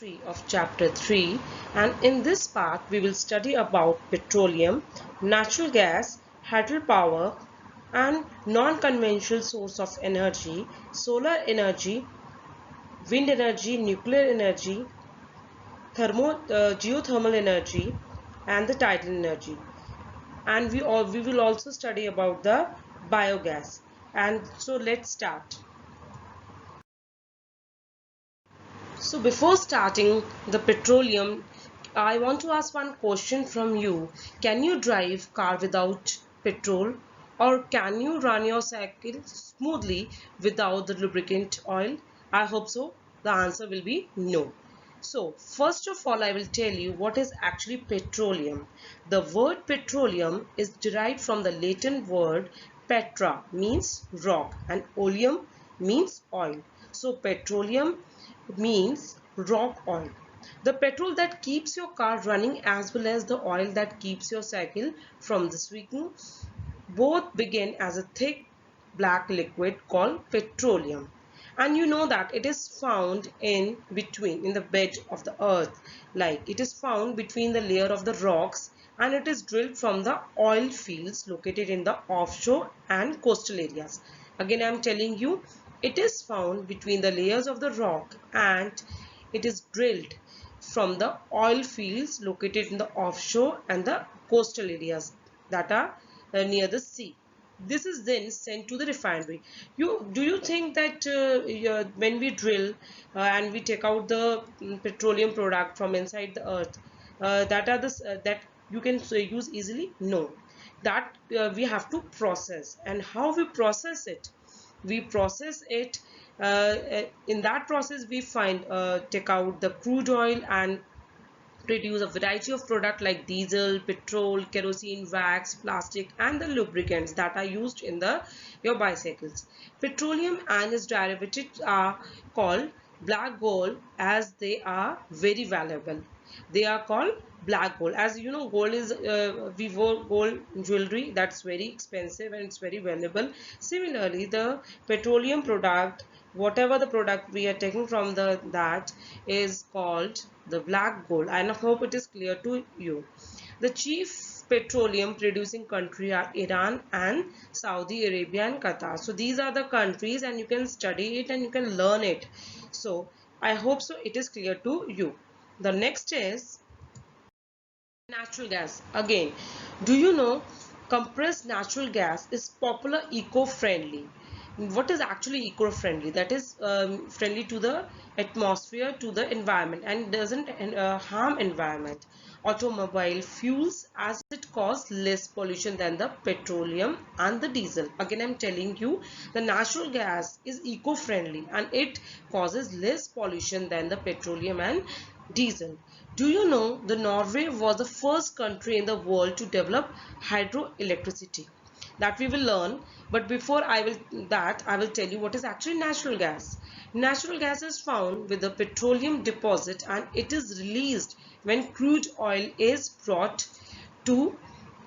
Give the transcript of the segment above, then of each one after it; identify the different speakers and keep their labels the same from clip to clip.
Speaker 1: 3 of chapter 3, and in this part we will study about petroleum, natural gas, hydropower and non-conventional source of energy, solar energy, wind energy, nuclear energy, geothermal energy and the tidal energy. And we will also study about the biogas. And so let's start. So before starting the petroleum, I want to ask one question from you. Can you drive car without petrol, or can you run your cycle smoothly without the lubricant oil? I hope so. The answer will be no. So first of all, I will tell you what is actually petroleum. The word petroleum is derived from the Latin word petra, means rock, and oleum means oil. So petroleum means rock oil. The petrol that keeps your car running as well as the oil that keeps your cycle from the squeaking both begin as a thick black liquid called petroleum. And you know that it is found in between in the bed of the earth, like it is found between the layer of the rocks, and it is drilled from the oil fields located in the offshore and coastal areas. Again, I am telling you, it is found between the layers of the rock, and it is drilled from the oil fields located in the offshore and the coastal areas that are near the sea. This is then sent to the refinery. Do you think that when we drill and we take out the petroleum product from inside the earth, that you can use easily? No, that we have to process. And how we process it? We process it. In that process, we find take out the crude oil and produce a variety of products like diesel, petrol, kerosene, wax, plastic and the lubricants that are used in your bicycles. Petroleum and its derivatives are called black gold as they are very valuable. They are called black gold. As you know, gold is we wore gold jewelry, that's very expensive and it's very valuable. Similarly, the petroleum product, whatever the product we are taking from that is called the black gold. And I hope it is clear to you. The chief petroleum producing country are Iran and Saudi Arabia and Qatar. So these are the countries, and you can study it and you can learn it. So I hope so it is clear to you. The next is natural gas. Again, do you know compressed natural gas is popular eco-friendly? What is actually eco-friendly? That is friendly to the atmosphere, to the environment, and doesn't harm environment. Automobile fuels as it causes less pollution than the petroleum and the diesel. Again, I'm telling you, the natural gas is eco-friendly and it causes less pollution than the petroleum and diesel. Do you know the Norway was the first country in the world to develop hydroelectricity? That we will learn, but before I will tell you what is actually natural gas. Natural gas is found with the petroleum deposit, and it is released when crude oil is brought to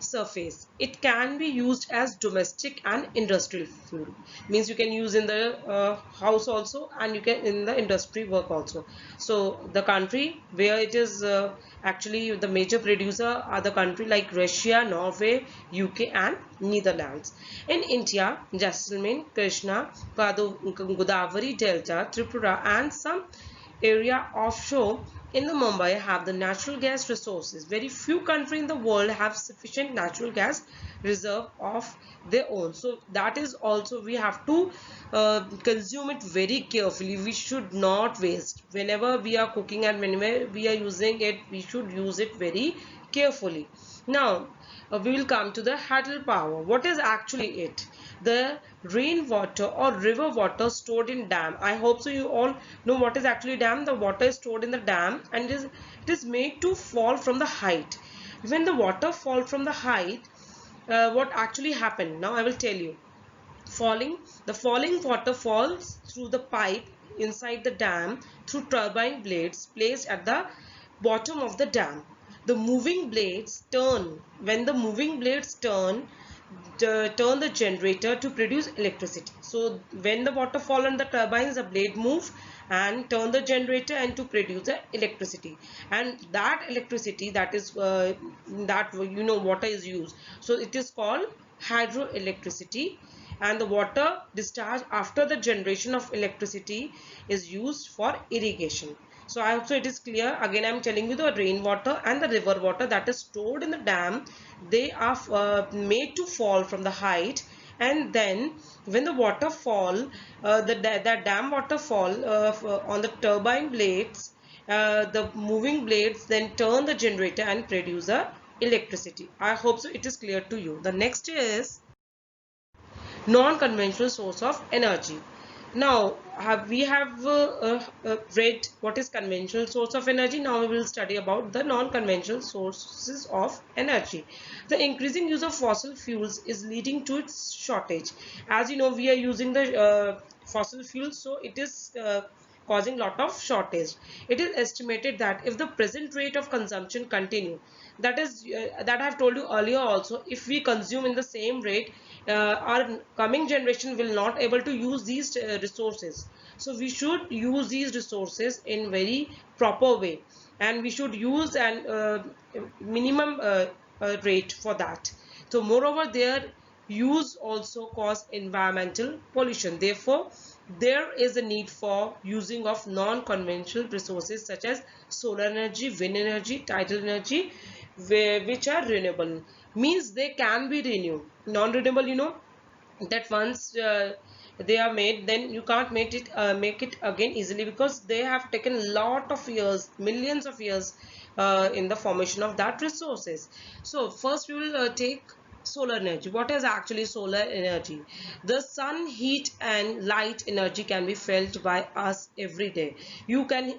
Speaker 1: surface. It can be used as domestic and industrial fuel. Means you can use in the house also, and you can in the industry work also. So the country where it is actually the major producer are the country like Russia, Norway, UK and Netherlands. In India, Jaisalmer, Krishna, Godavari Delta, Tripura and some area offshore in the Mumbai have the natural gas resources. Very few countries in the world have sufficient natural gas reserve of their own. So that is also we have to consume it very carefully. We should not waste. Whenever we are cooking and whenever we are using it, we should use it very carefully. Now we will come to the hydropower. What is actually it? The rainwater or river water stored in dam. I hope so you all know what is actually dam. The water is stored in the dam, and it is made to fall from the height. When the water falls from the height, what actually happened? Now I will tell you. The falling water falls through the pipe inside the dam through turbine blades placed at the bottom of the dam. The moving blades turn. When the moving blades turn, turn the generator to produce electricity. So when the water fall on the turbines, the blade move and turn the generator and to produce the electricity, and that electricity, that is that water is used, so it is called hydroelectricity. And the water discharged after the generation of electricity is used for irrigation. So I hope so it is clear. Again, I am telling you, the rainwater and the river water that is stored in the dam, they are made to fall from the height, and then when the water fall, the dam water fall on the turbine blades, the moving blades then turn the generator and produce the electricity. I hope so it is clear to you. The next is non-conventional source of energy. Now we have read what is conventional source of energy. Now we will study about the non-conventional sources of energy. The increasing use of fossil fuels is leading to its shortage. As you know, we are using the fossil fuels, so it is causing lot of shortage. It is estimated that if the present rate of consumption continue, that is that I have told you earlier also, if we consume in the same rate, our coming generation will not able to use these resources. So we should use these resources in very proper way, and we should use an minimum rate for that. So moreover, their use also cause environmental pollution. Therefore, there is a need for using of non-conventional resources such as solar energy, wind energy, tidal energy, which are renewable. Means they can be renewed. Non-renewable, that once they are made, then you can't make it again easily, because they have taken a lot of years, millions of years in the formation of that resources. So first we will take solar energy. What is actually solar energy? The sun heat and light energy can be felt by us every day. You can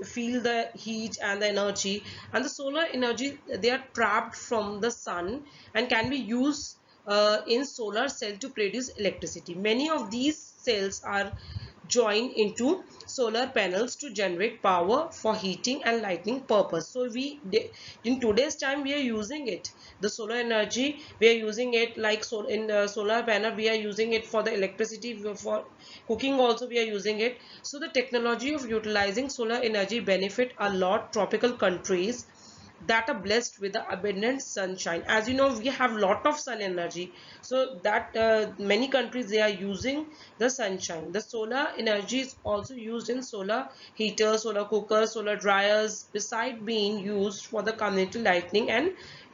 Speaker 1: feel the heat and the energy, and the solar energy, they are trapped from the sun and can be used in solar cell to produce electricity. Many of these cells are joined into solar panels to generate power for heating and lighting purpose. So in today's time we are using it, the solar energy we are using it, like so in solar panel we are using it for the electricity, for cooking also we are using it. So the technology of utilizing solar energy benefit a lot tropical countries that are blessed with the abundant sunshine. As you know, we have lot of sun energy, so that many countries, they are using the sunshine. The solar energy is also used in solar heaters, solar cookers, solar dryers, beside being used for the community lighting and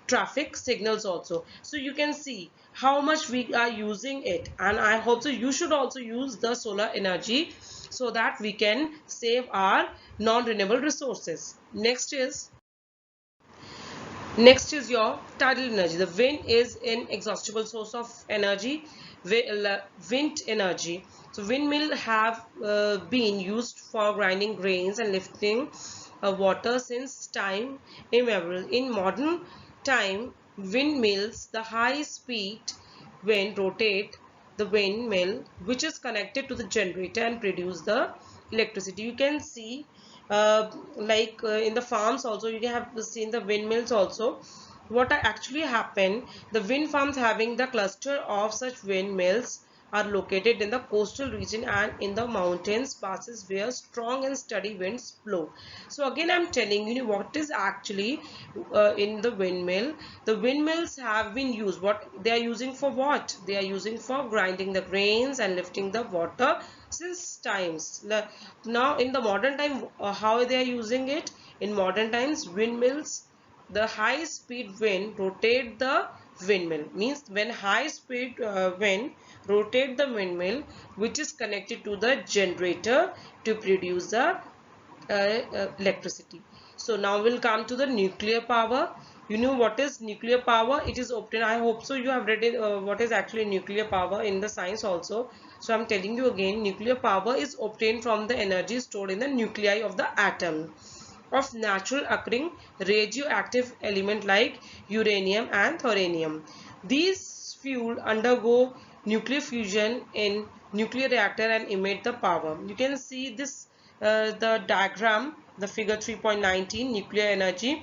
Speaker 1: traffic signals also. So you can see how much we are using it, and I hope so you should also use the solar energy, so that we can save our non-renewable resources. Next is your tidal energy. The wind is an inexhaustible source of energy. Wind energy. So windmill have been used for grinding grains and lifting water since time immemorial. In modern time, windmills, the high speed wind rotate the windmill, which is connected to the generator and produce the electricity. You can see in the farms also, you have seen the windmills also. What actually happened, the wind farms having the cluster of such windmills are located in the coastal region and in the mountains passes where strong and steady winds blow. So again, I'm telling you what is actually in the windmill. The windmills have been used. What they are using for? What they are using for? Grinding the grains and lifting the water since times. Now in the modern time, how they are using it? In modern times, windmills, the high speed wind rotate the windmill. Means when high speed wind rotate the windmill, which is connected to the generator to produce the electricity. So now we'll come to the nuclear power. You know what is nuclear power? It is obtained, I hope so you have read it, what is actually nuclear power in the science also. So I'm telling you again, nuclear power is obtained from the energy stored in the nuclei of the atom of natural occurring radioactive element like uranium and thorium. These fuel undergo nuclear fusion in nuclear reactor and emit the power. You can see this the diagram, the figure 3.19, nuclear energy.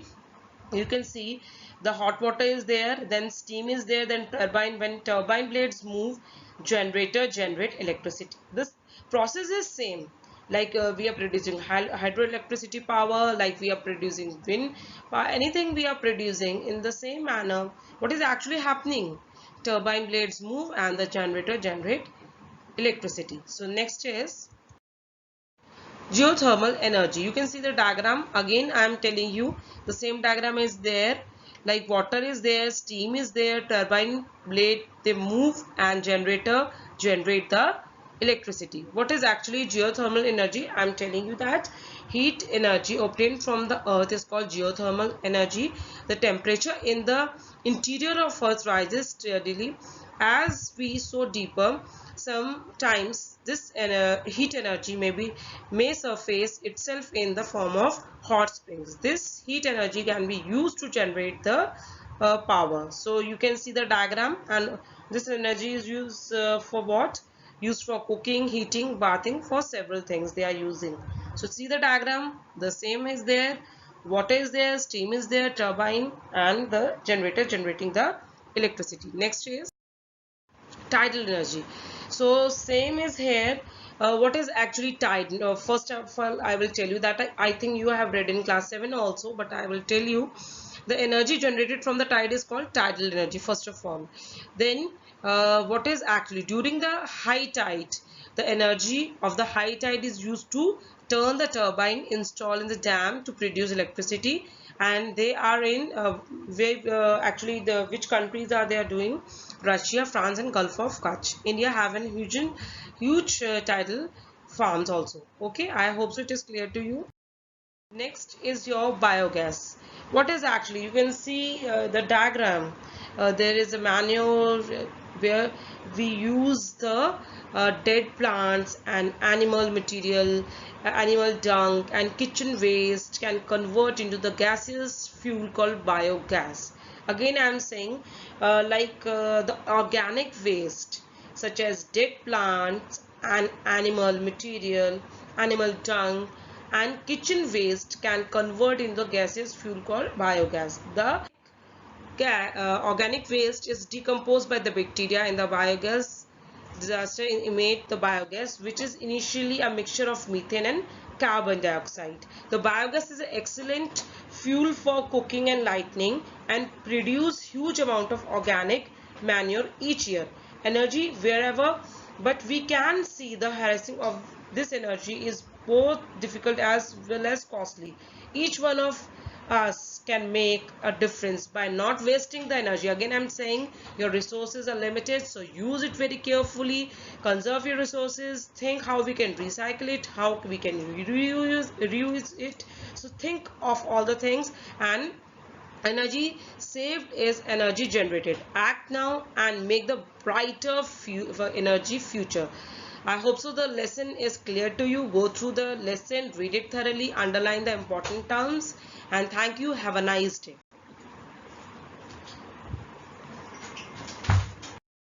Speaker 1: You can see the hot water is there, then steam is there, then turbine. When turbine blades move, generator generate electricity. This process is same, like we are producing hydroelectricity power, like we are producing wind power, anything we are producing in the same manner. What is actually happening? Turbine blades move and the generator generate electricity. So next is geothermal energy. You can see the diagram. Again I am telling you, the same diagram is there, like water is there, steam is there, turbine blade they move, and generator generate the electricity. What is actually geothermal energy? I am telling you that heat energy obtained from the earth is called geothermal energy. The temperature in the interior of earth rises steadily as we soar deeper. Sometimes this heat energy may surface itself in the form of hot springs. This heat energy can be used to generate the power. So you can see the diagram, and this energy is used for what? Used for cooking, heating, bathing, for several things they are using. So see the diagram, the same is there, water is there, steam is there, turbine, and the generator generating the electricity. Next is tidal energy. So same is here. What is actually tide? First of all, I will tell you that I think you have read in class 7 also, but I will tell you the energy generated from the tide is called tidal energy first of all. Then what is actually during the high tide, the energy of the high tide is used to turn the turbine installed in the dam to produce electricity. And they are in actually the which countries are they are doing? Russia, France, and Gulf of Kutch. India have an huge tidal farms also. Okay, I hope so it is clear to you. Next is your biogas. What is actually, you can see the diagram. There is a manual where we use the dead plants and animal material, animal dung and kitchen waste can convert into the gaseous fuel called biogas. Again I am saying the organic waste such as dead plants and animal material, animal dung and kitchen waste can convert into gaseous fuel called biogas. The organic waste is decomposed by the bacteria in the biogas disaster emit the biogas, which is initially a mixture of methane and carbon dioxide. The biogas is an excellent fuel for cooking and lighting and produce huge amount of organic manure each year. Energy wherever, but we can see the harnessing of this energy is both difficult as well as costly. Each one of us can make a difference by not wasting the energy. Again I'm saying your resources are limited, so use it very carefully, conserve your resources, think how we can recycle it, how we can reuse it. So think of all the things, and energy saved is energy generated. Act now and make the brighter energy future. I hope so the lesson is clear to you. Go through the lesson, read it thoroughly, underline the important terms, and thank you. Have a nice day.